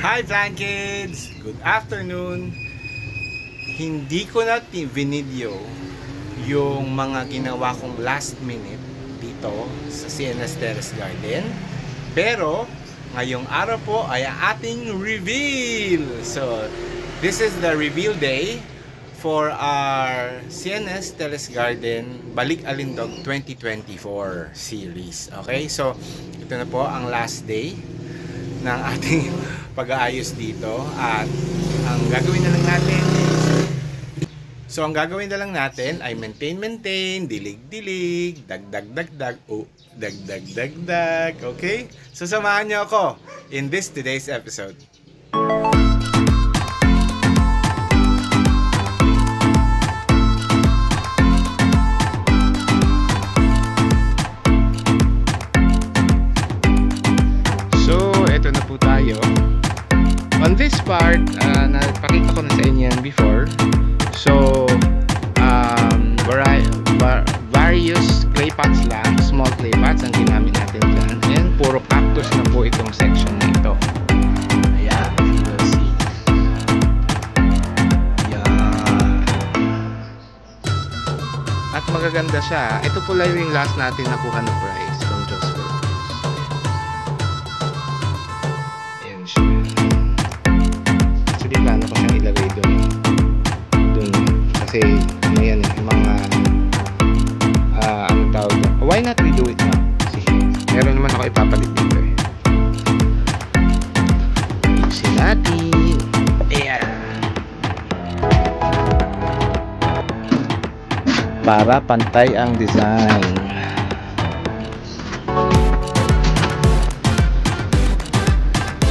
Hi Flying Kids! Good afternoon! Hindi ko na video yung mga ginawa kong last minute dito sa CNS Terrace Garden. Pero ngayong araw po ay ating reveal! So, this is the reveal day for our CNS Terrace Garden Balik Alindog 2024 series. Okay, so ito na po ang last day ng ating pag-aayos dito, at ang gagawin na lang natin ay maintain, dilig, dagdag, okay? So samahan niyo ako in today's episode. On this part, napakita ko na sa inyo yan before. So, various clay pots lang, small clay pots ang ginamit natin dyan. And puro cactus na po itong section na ito. Ayan, you will see. Ayan. At magaganda siya. Ito po lang yung last natin nakuha na prize from Just For Rose. Ayan siya. Plano ko siyang ilagay dun kasi ano yan eh, mga ano tawag na, why not we do it now? Kasi meron naman ako ipapalit dito eh. Ayusin natin. Ayan, para pantay ang design.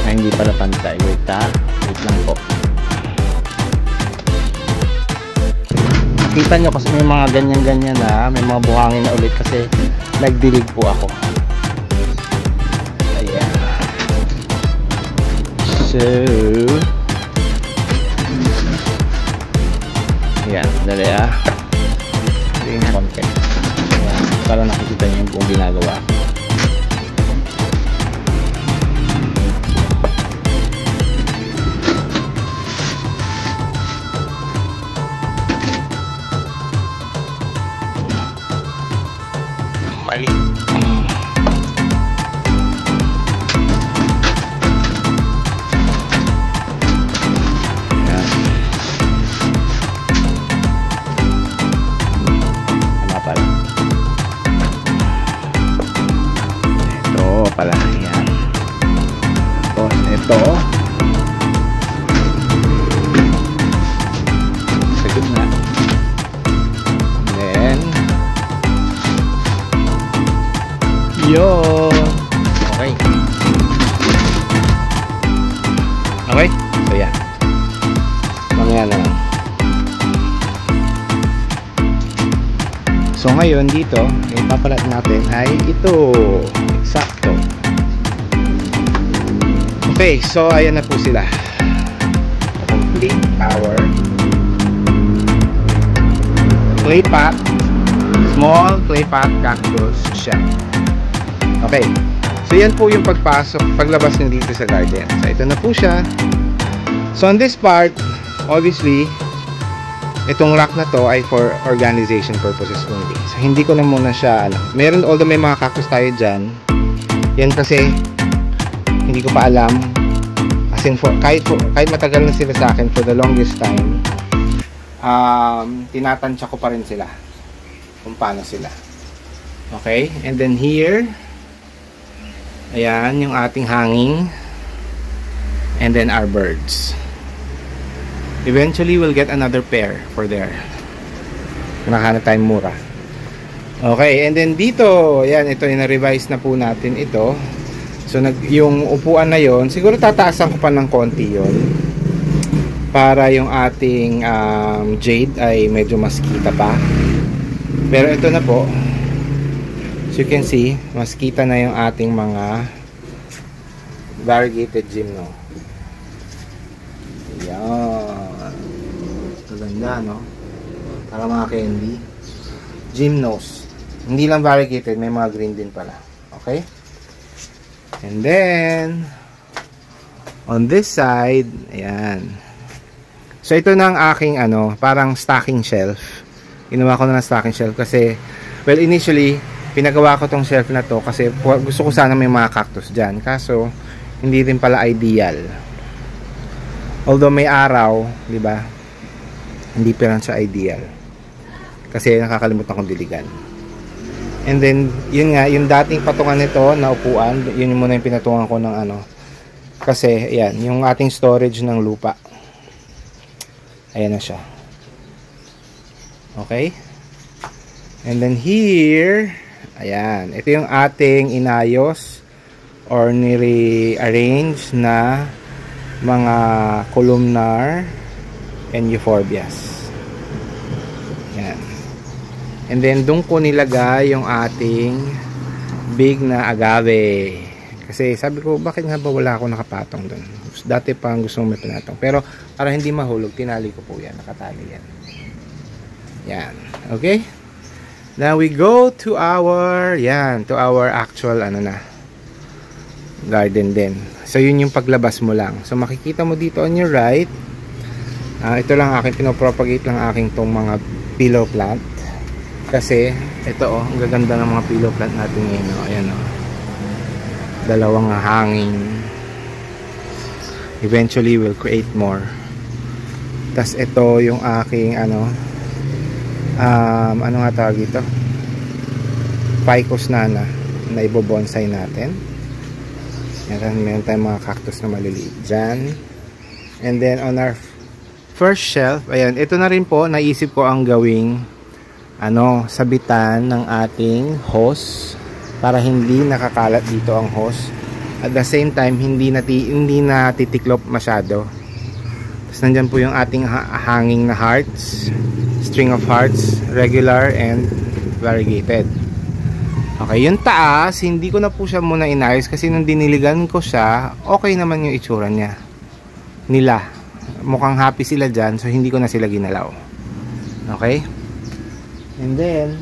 Ay, hindi pala pantay. Wait lang po. Nakita nyo kasi may mga ganyan-ganyan na, may mga buhangin na ulit kasi nagdilig po ako. Ayan. So, ayan, dali ito yung konti. Ayan, para nakikita nyo yung buong ginagawa. Mali. Ayan. Tama pala. Ito pala. Ayan. Tapos ito. Sa gitna. Yun. Okay. Okay? So yan. Mamaya na lang. So ngayon dito, ipapalat natin ay ito. Eksakto. Okay, so ayan na po sila. Complete power. Clay pot. Small clay pot cactus shell. Okay, so yan po yung paglabas nyo dito sa garden. So ito na po siya. So on this part, obviously, itong rack na to ay for organization purposes only. So hindi ko na muna siya meron, although may mga cactus tayo dyan, yan kasi hindi ko pa alam. As in, kahit matagal na sila sa akin, for the longest time, tinatansya ko pa rin sila kung paano sila. Okay, and then here, ayan yung ating hanging, and then our birds. Eventually we'll get another pair for there kung nakahanap tayong mura. Okay, and then dito, ayan, ito yung na-revise na po natin ito. So yung upuan na yon, siguro tataasan ko pa ng konti yon para yung ating jade ay medyo mas kita pa. Pero ito na po, you can see, mas kita na yung ating mga variegated gymno. Ayan. Maganda, no? Para mga candy. Gymnos. Hindi lang variegated, may mga green din pala. Okay? And then, On this side, ayan. So ito na ang aking parang stocking shelf. Ginawa ko na ng stocking shelf kasi, well, initially pinagawa ko tong shelf na to kasi gusto ko sana may mga cactus dyan. Kaso hindi rin pala ideal. Although may araw, di ba? Hindi pa rin siya ideal. Kasi nakakalimutan kong diligan. And then, yun nga, yung dating patungan nito na upuan, yun muna yung pinatungan ko ng kasi, ayan, yung ating storage ng lupa. Ayan na siya. Okay? And then here, ayan, ito yung ating inayos or nire-arrange na mga columnar and euphorbias. Ayan. And then, doon ko nilagay yung ating big na agave. Kasi sabi ko, bakit nga ba wala ako nakapatong doon? Dati pa ang gusto may pinatong. Pero para hindi mahulog, tinali ko po yan. Nakatali yan. Yan. Okay? Now we go to our, to our actual, garden din. So yun yung paglabas mo lang. So makikita mo dito on your right, ito lang aking, pinopropagate lang aking tong mga pillow plant. Kasi, ito ang gaganda ng mga pillow plant natin ngayon. Ayan dalawang hanging. Eventually we'll create more. Tas ito yung aking ano nga tawag ito, ficus nana na ibobonsai natin. Meron tayong mga cactus na maliliit dyan. And then on our first shelf, ayan, ito na rin po naisip ko ang gawing sabitan ng ating hose para hindi nakakalat dito ang hose. At the same time, hindi na titiklop masyado. Tapos nandyan po yung ating hanging na hearts, string of hearts, regular and variegated. Okay, yung taas, hindi ko na po siya muna inayos kasi nung diniligan ko siya, okay naman yung itsura niya. Mukhang happy sila dyan, so hindi ko na sila ginalaw. Okay? And then,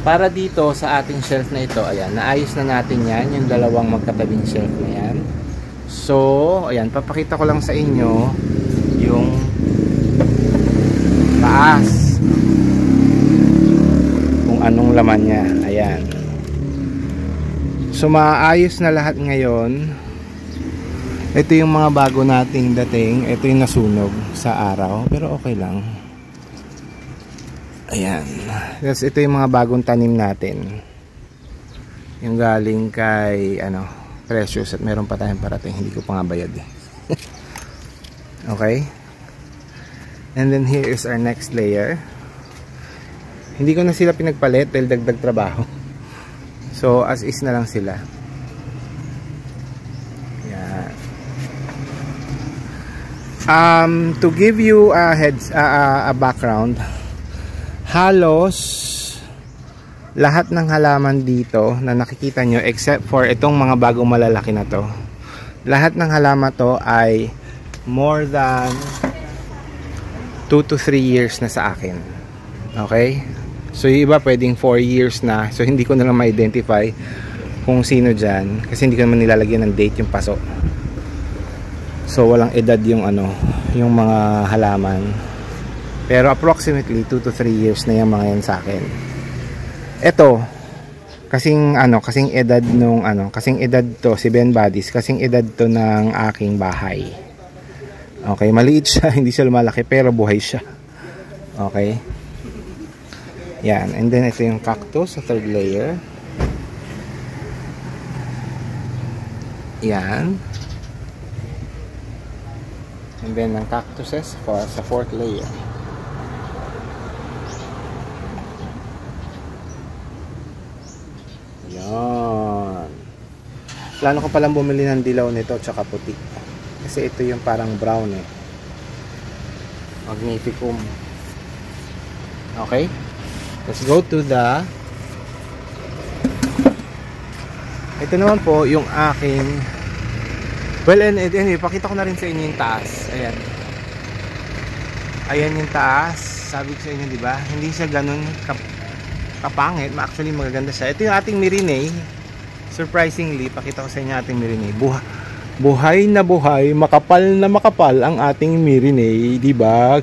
para dito sa ating shelf na ito, ayan, naayos na natin yan, yung dalawang magkatabing shelf na yan. So, ayan, papakita ko lang sa inyo yung taas. Kung anong laman niya. Ayan. So, maayos na lahat ngayon. Ito yung mga bago nating dating. Ito yung nasunog sa araw. Pero okay lang. Ayan. Tapos ito yung mga bagong tanim natin. Yung galing kay Precious, at meron pa tayong parating. Hindi ko pa nga bayad eh. Okay. And then here is our next layer. Hindi ko na sila pinagpalit dahil dagdag trabaho. So as is na lang sila. Ayan. To give you a background, halos lahat ng halaman dito na nakikita nyo except for itong mga bagong malalaki na to, lahat ng halaman to ay more than 2 to 3 years na sa akin. Okay? So yung iba pwedeng 4 years na, so hindi ko na lang ma-identify kung sino dyan kasi hindi ko naman nilalagyan ng date yung paso. So walang edad yung yung mga halaman. Pero approximately 2 to 3 years na yung mga yan sa akin. Ito, kasing edad nung kasing edad to si Ben Buddies, kasing edad to ng aking bahay. Okay, maliit siya, hindi siya lumalaki pero buhay siya. Okay? Yan, and then ito yung cactus sa third layer. Yan. And then ang cactuses sa fourth layer. Yan. Plano ko palang bumili ng dilaw nito tsaka puti. Kasi ito yung parang brown eh. Magnificum. Okay? Let's go to the... Ito naman po yung aking... Well, anyway, pakita ko na rin sa inyo yung taas. Ayan. Ayan yung taas. Sabi ko sa inyo, di ba? Hindi siya ganun kapangit. Actually, magaganda siya. Ito yung ating Myrinae. Surprisingly, pakita ko sa inyo ating Myrinae. Buhay na buhay, makapal na makapal ang ating Mirinay, di ba?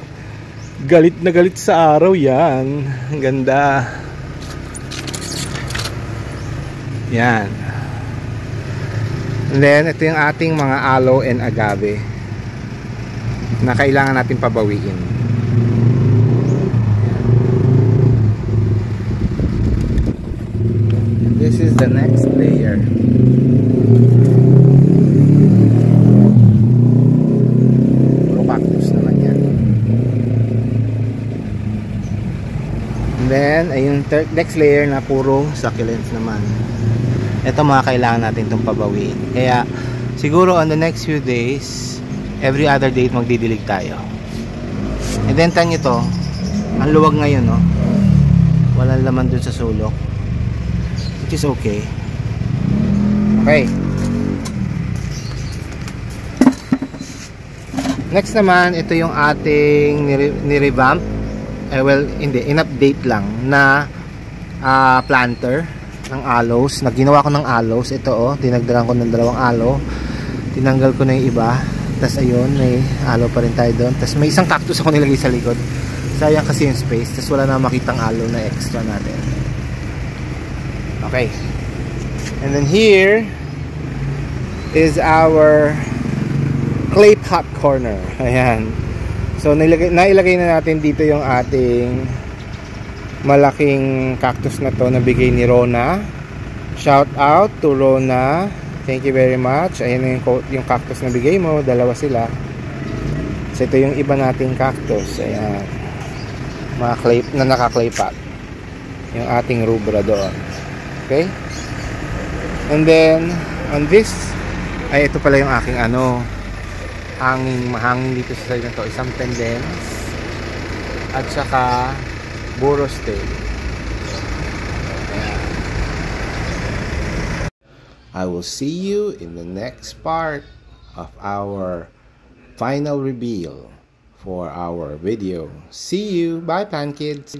Galit na galit sa araw yan. Ang ganda. Yan. And then, ito yung ating mga aloe and agave na kailangan natin pabawiin. This is the next layer. Puro cactus naman yan. And then, ayun, next layer na puro succulents naman. Ito mga kailangan natin itong pabawiin. Kaya siguro on the next few days, every other day magdidilig tayo. And then tanyo to, ang luwag ngayon, no? Walang laman dun sa sulok, which is okay. Okay. Next naman, ito yung ating nirevamp. Well, hindi, in-update lang na planter ng aloes. Ginawa ko ng aloes. Ito oh, dinagdagan ko ng 2 aloe. Tinanggal ko na yung iba. Tapos ayun, may aloe pa rin tayo doon. Tapos may isang cactus ako nilagay sa likod. Sayang kasi yung space. Tapos wala na makitang aloe na extra natin. Okay. And then here is our clay pot corner. Ayan. So nailagay na natin dito yung ating malaking cactus na to na bigay ni Rona. Shout out to Rona, thank you very much. Ayan yung cactus na bigay mo, 2 sila. So ito yung iba nating cactus. Ayan, mga clay na naka-clay pot, yung ating rubra doon. Okay. And then on this, ay ito pala yung aking mahangin dito sa side na to, isang pendens at saka Boros tail. I will see you in the next part of our final reveal for our video. See you. Bye, Pan Kids.